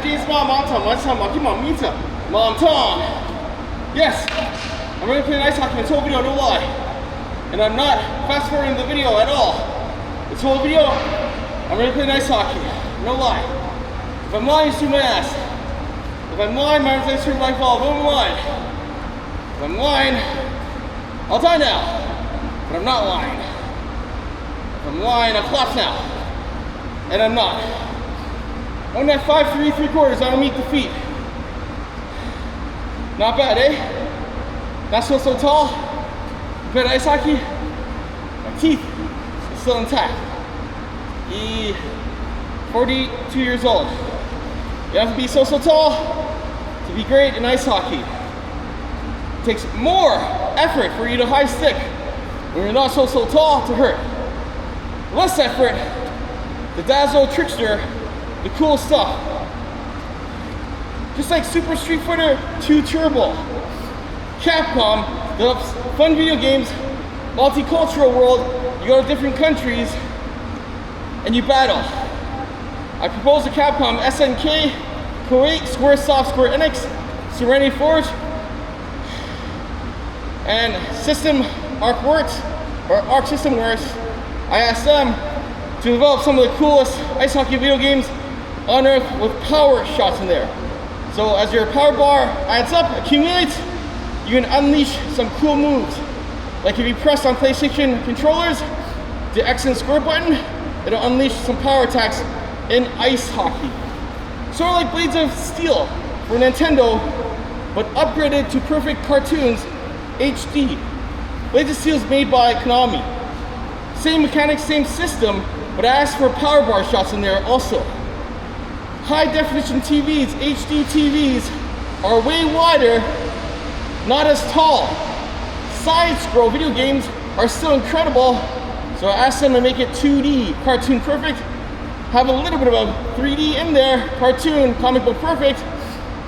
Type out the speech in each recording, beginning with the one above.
James Ma-CAPRICORN, Ma-CAPRICORN. Yes, I'm ready to play ice hockey in this whole video, no lie. And I'm not fast forwarding the video at all. This whole video, I'm ready to play ice hockey, no lie. If I'm lying, shoot my ass. If I'm lying, my arms are like ball, boom, line. If I'm lying, I'll die now. But I'm not lying. If I'm lying, I'll collapse now. And I'm not. On that 5'3", 3/4 on a meet defeat. Not bad, eh? Not so tall. Compared to ice hockey, my teeth are still intact. 42 years old. You have to be so tall to be great in ice hockey. It takes more effort for you to high stick when you're not so tall to hurt. Less effort, the dazzle trickster, the cool stuff. Just like Super Street Fighter 2 Turbo, Capcom develops fun video games, multicultural world. You go to different countries and you battle. I propose to Capcom SNK, Kuwait, Squaresoft, Square Enix, Serenity Forge, and System Arc Works, or Arc System Works. I asked them to develop some of the coolest ice hockey video games on earth with power shots in there. So as your power bar adds up, accumulates, you can unleash some cool moves. Like if you press on PlayStation controllers, the X and square button, it'll unleash some power attacks in ice hockey. Sort of like Blades of Steel for Nintendo, but upgraded to perfect cartoons HD. Blades of Steel is made by Konami. Same mechanics, same system, but I asked for power bar shots in there also. High definition TVs, HD TVs, are way wider, not as tall. Side scroll video games are still incredible, so I asked them to make it 2D, cartoon perfect. Have a little bit of a 3D in there, cartoon, comic book perfect,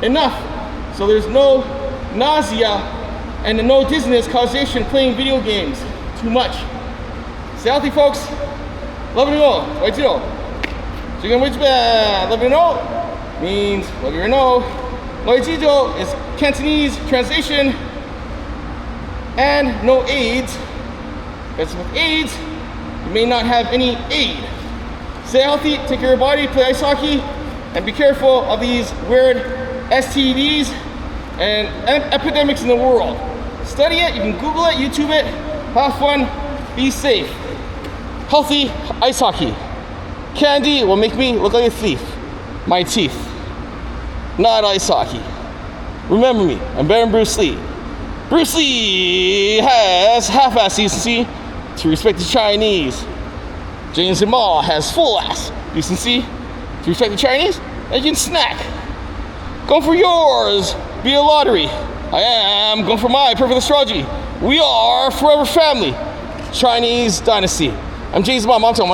enough. So there's no nausea and no dizziness causation playing video games. Too much. Stay healthy, folks. Love you all. Wait to know. Love you know means love you know. Loijido is Cantonese translation, and no AIDS. Because with AIDS, you may not have any aid. Stay healthy, take care of your body, play ice hockey, and be careful of these weird STDs and epidemics in the world. Study it, you can Google it, YouTube it, have fun, be safe. Healthy ice hockey. Candy will make me look like a thief. My teeth. Not ice hockey. Remember me, I'm better than Bruce Lee. Bruce Lee has half-ass decency to respect the Chinese. James Ma has full-ass decency to respect the Chinese, and you can snack. Go for yours, be a lottery. I am going for my perfect astrology. We are forever family. Chinese dynasty. I'm James Ma-CAPRICORN.